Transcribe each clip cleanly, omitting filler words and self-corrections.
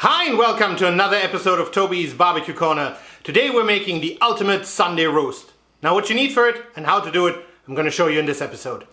Hi and welcome to another episode of Toby's Barbecue Corner. Today we're making the ultimate Sunday roast. Now what you need for it and how to do it, I'm going to show you in this episode.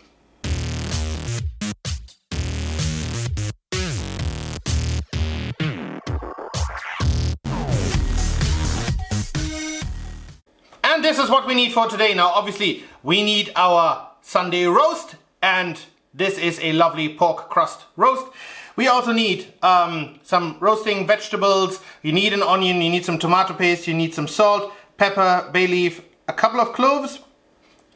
And this is what we need for today. Now obviously we need our Sunday roast, and this is a lovely pork crust roast. We also need some roasting vegetables. You need an onion, you need some tomato paste, you need some salt, pepper, bay leaf, a couple of cloves,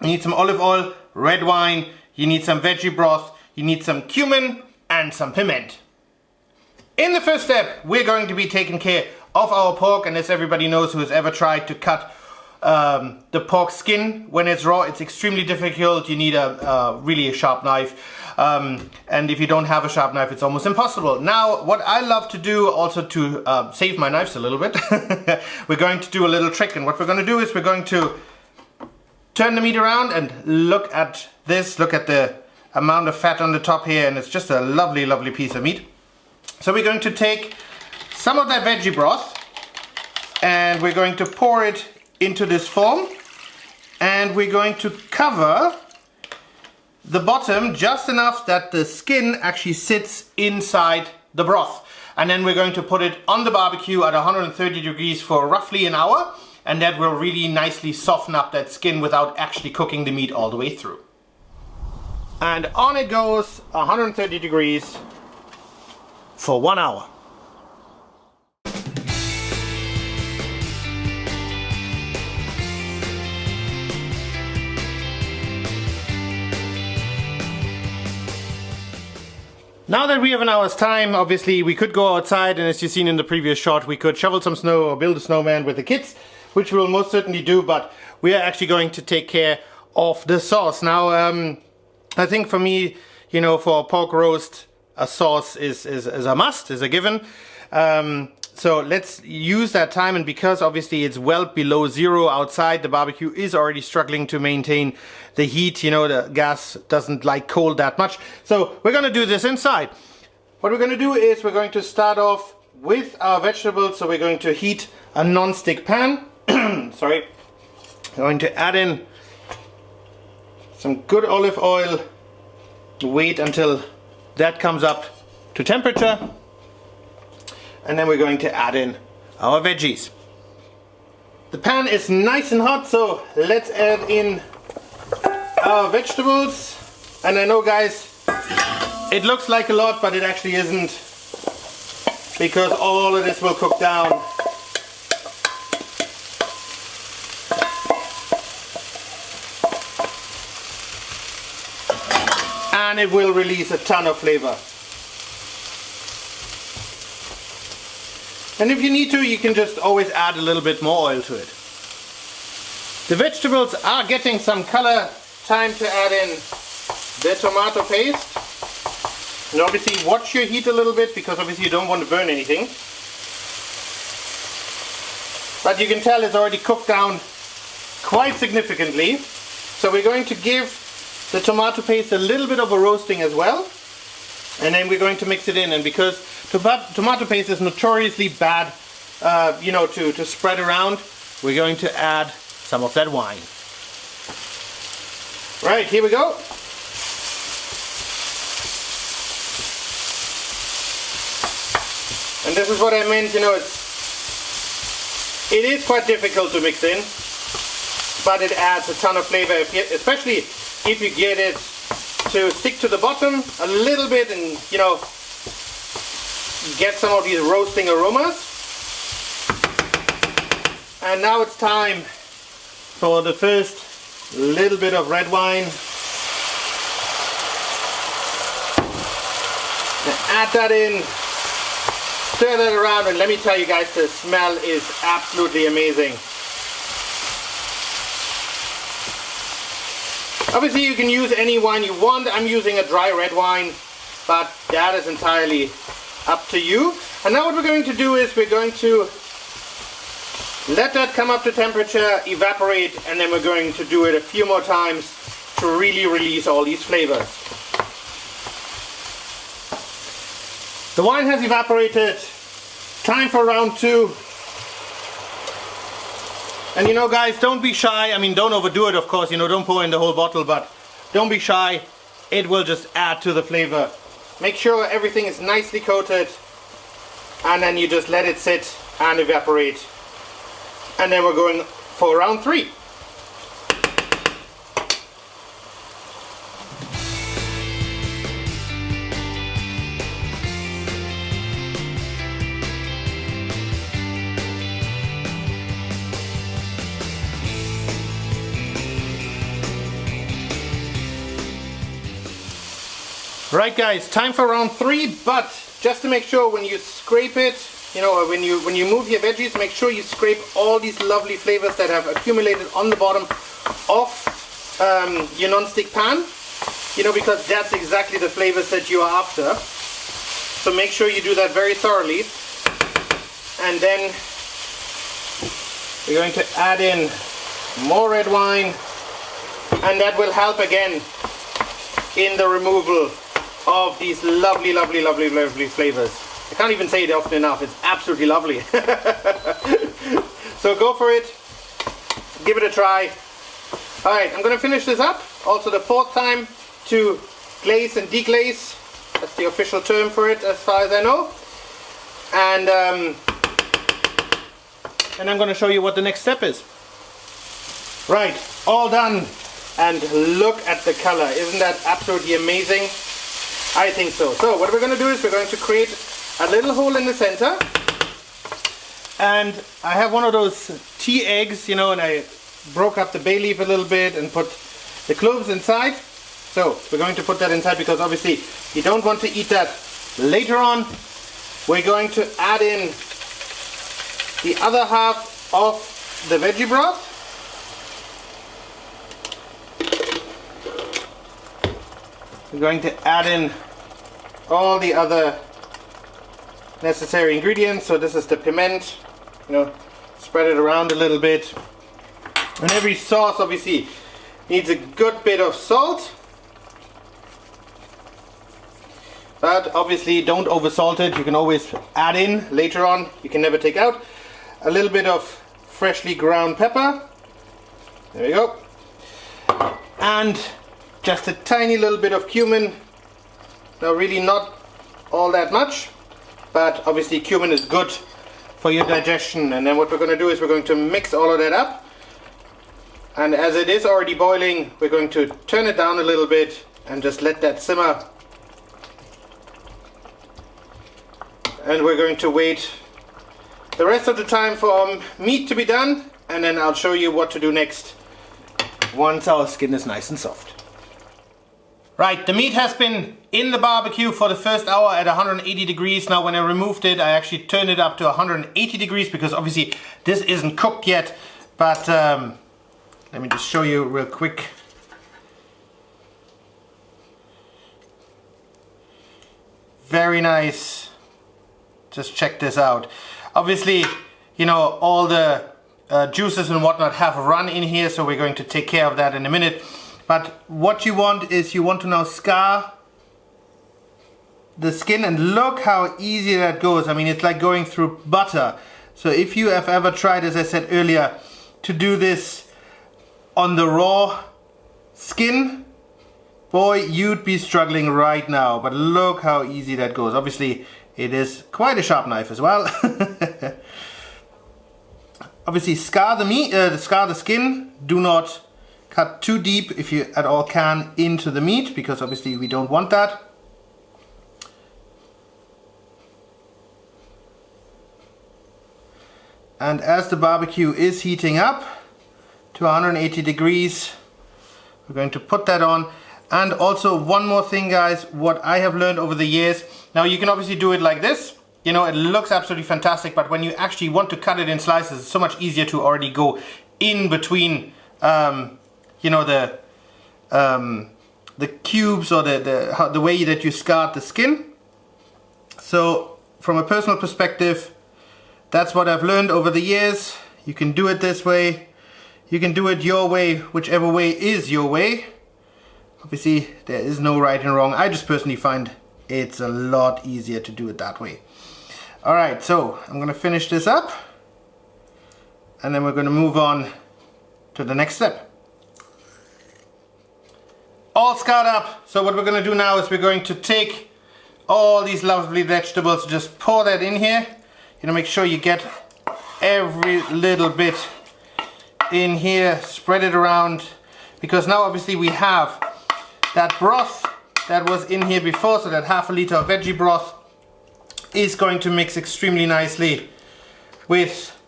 you need some olive oil, red wine, you need some veggie broth, you need some cumin and some piment. In the first step, we're going to be taking care of our pork, and as everybody knows who has ever tried to cut the pork skin when it's raw, it's extremely difficult. You need a really sharp knife. And if you don't have a sharp knife, it's almost impossible. Now, what I love to do also to save my knives a little bit, we're going to do a little trick. And what we're going to do is we're going to turn the meat around and look at this. Look at the amount of fat on the top here, and it's just a lovely, lovely piece of meat. So we're going to take some of that veggie broth and we're going to pour it into this form, and we're going to cover the bottom just enough that the skin actually sits inside the broth. And then we're going to put it on the barbecue at 130 degrees for roughly an hour, and that will really nicely soften up that skin without actually cooking the meat all the way through. And on it goes, 130 degrees for 1 hour. Now that we have an hour's time, obviously we could go outside, and as you've seen in the previous shot, we could shovel some snow or build a snowman with the kids, which we'll most certainly do, but we are actually going to take care of the sauce. Now, I think for me, you know, for a pork roast, a sauce is a must, is a given. So let's use that time, and because obviously it's well below zero outside, the barbecue is already struggling to maintain the heat. You know, the gas doesn't like cold that much. So we're going to do this inside. What we're going to do is we're going to start off with our vegetables. So we're going to heat a non-stick pan. Sorry. We're going to add in some good olive oil. Wait until that comes up to temperature. And then we're going to add in our veggies. The pan is nice and hot, so let's add in our vegetables. And I know, guys, it looks like a lot, but it actually isn't, because all of this will cook down. And it will release a ton of flavor. And if you need to, you can just always add a little bit more oil to it. The vegetables are getting some color. Time to add in the tomato paste. And obviously watch your heat a little bit, because obviously you don't want to burn anything. But you can tell it's already cooked down quite significantly. So we're going to give the tomato paste a little bit of a roasting as well. And then we're going to mix it in, and because tomato paste is notoriously bad, you know, to spread around, we're going to add some of that wine. Right, here we go. And this is what I meant, you know, it is quite difficult to mix in, but it adds a ton of flavor, especially if you get it to stick to the bottom a little bit and, you know, get some of these roasting aromas. And now it's time for the first little bit of red wine. And add that in, stir that around, and let me tell you guys, the smell is absolutely amazing. Obviously you can use any wine you want. I'm using a dry red wine, but that is entirely up to you. And now what we're going to do is we're going to let that come up to temperature, evaporate, and then we're going to do it a few more times to really release all these flavors. The wine has evaporated. time for round 2. And you know guys, don't be shy. I mean, don't overdo it, of course, you know, don't pour in the whole bottle, but don't be shy. It will just add to the flavor. Make sure everything is nicely coated, and then you just let it sit and evaporate. And then we're going for round 3. Right guys, time for round 3, but just to make sure when you scrape it, you know, when you move your veggies, make sure you scrape all these lovely flavors that have accumulated on the bottom of your non-stick pan, you know, because that's exactly the flavors that you are after. So make sure you do that very thoroughly. And then we're going to add in more red wine, and that will help again in the removal of these lovely, lovely, lovely, lovely flavors. I can't even say it often enough. It's absolutely lovely. So go for it. Give it a try. All right, I'm going to finish this up. Also the 4th time to glaze and deglaze. That's the official term for it as far as I know. And I'm going to show you what the next step is. Right, all done. And look at the color. Isn't that absolutely amazing? I think so. So what we're going to do is we're going to create a little hole in the center. And I have one of those tea eggs, you know, and I broke up the bay leaf a little bit and put the cloves inside. So we're going to put that inside because obviously you don't want to eat that later on. We're going to add in the other half of the veggie broth. We're going to add in all the other necessary ingredients. So this is the piment, you know, spread it around a little bit. And every sauce obviously needs a good bit of salt. But obviously don't over salt it. You can always add in later on. You can never take out. A little bit of freshly ground pepper. There we go. And just a tiny little bit of cumin. Now really not all that much, but obviously cumin is good for your digestion. And then what we're going to do is we're going to mix all of that up. And as it is already boiling, we're going to turn it down a little bit and just let that simmer. And we're going to wait the rest of the time for meat to be done, and then I'll show you what to do next once our skin is nice and soft. Right, the meat has been in the barbecue for the first hour at 180 degrees. Now when I removed it, I actually turned it up to 180 degrees because obviously this isn't cooked yet. But let me just show you real quick. Very nice. Just check this out. Obviously, you know, all the juices and whatnot have run in here, so we're going to take care of that in a minute. But what you want is you want to now scar the skin, and look how easy that goes. I mean, it's like going through butter. So if you have ever tried, as I said earlier, to do this on the raw skin, boy, you'd be struggling right now. But look how easy that goes. Obviously, it is quite a sharp knife as well. Obviously, scar the meat, scar the skin. Do not cut too deep, if you at all can, into the meat, because obviously we don't want that. And as the barbecue is heating up to 180 degrees, we're going to put that on. And also one more thing, guys, what I have learned over the years. Now you can obviously do it like this. You know, it looks absolutely fantastic, but when you actually want to cut it in slices, it's so much easier to already go in between you know, the cubes or the way that you scarred the skin. So from a personal perspective, that's what I've learned over the years. You can do it this way. You can do it your way, whichever way is your way. Obviously, there is no right and wrong. I just personally find it's a lot easier to do it that way. All right, so I'm gonna finish this up and then we're gonna move on to the next step. All scoured up. So what we're gonna do now is we're going to take all these lovely vegetables, just pour that in here. You know, make sure you get every little bit in here, spread it around, because now obviously we have that broth that was in here before, so that half a liter of veggie broth is going to mix extremely nicely with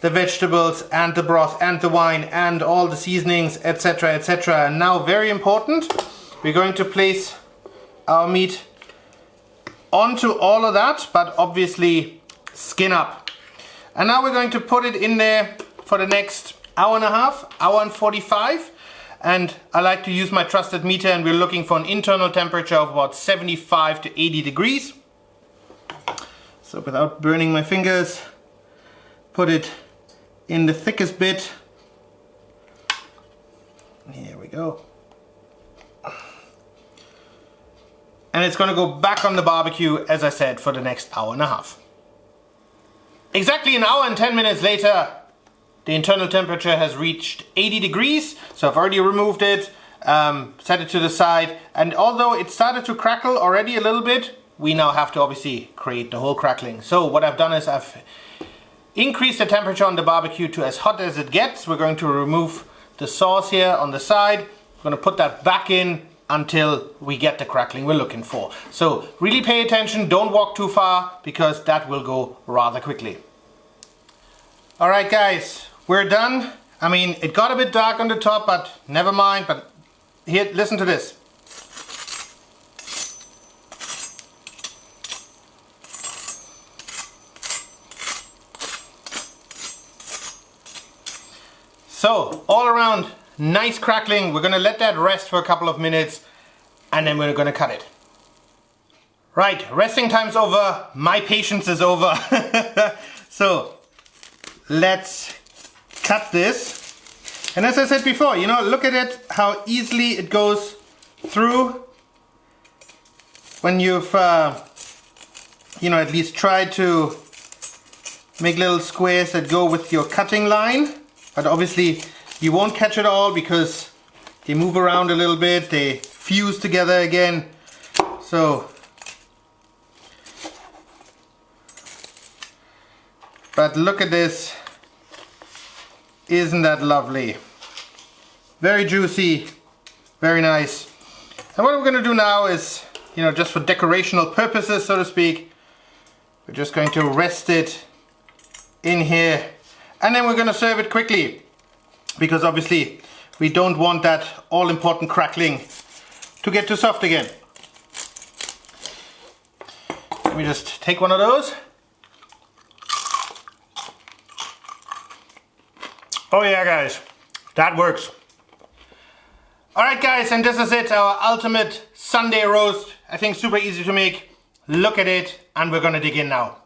the vegetables and the broth and the wine and all the seasonings, etc, etc. And now, very important, we're going to place our meat onto all of that, but obviously skin up. And now we're going to put it in there for the next hour and a half, hour and 45. And I like to use my trusted meter, and we're looking for an internal temperature of about 75 to 80 degrees. So without burning my fingers, put it in the thickest bit. Here we go. And it's gonna go back on the barbecue, as I said, for the next hour and a half. Exactly an hour and 10 minutes later, the internal temperature has reached 80 degrees. So I've already removed it, set it to the side. And although it started to crackle already a little bit, we now have to obviously create the whole crackling. So what I've done is I've increased the temperature on the barbecue to as hot as it gets. We're going to remove the sauce here on the side. We're going to put that back in until we get the crackling we're looking for. So really pay attention, don't walk too far, because that will go rather quickly. All right guys, we're done. I mean, it got a bit dark on the top, but never mind. But here, listen to this. So, all around, nice crackling. We're gonna let that rest for a couple of minutes and then we're gonna cut it. Right, resting time's over. My patience is over. So, let's cut this. And as I said before, you know, look at it, how easily it goes through when you've, you know, at least tried to make little squares that go with your cutting line. But obviously you won't catch it all because they move around a little bit, they fuse together again. So, but look at this. Isn't that lovely? Very juicy, very nice. And what we're going to do now is, you know, just for decorational purposes, so to speak, we're just going to rest it in here. And then we're going to serve it quickly, because obviously we don't want that all-important crackling to get too soft again. Let me just take one of those. Oh yeah guys, that works. Alright guys, and this is it, our ultimate Sunday roast. I think super easy to make. Look at it, and we're gonna dig in now.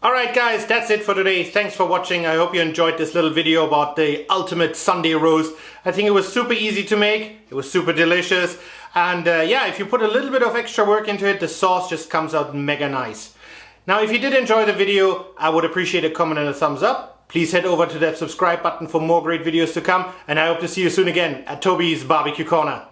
Alright guys, that's it for today. Thanks for watching. I hope you enjoyed this little video about the ultimate Sunday roast. I think it was super easy to make. It was super delicious. And yeah, if you put a little bit of extra work into it, the sauce just comes out mega nice. Now, if you did enjoy the video, I would appreciate a comment and a thumbs up. Please head over to that subscribe button for more great videos to come. And I hope to see you soon again at Toby's Barbecue Corner.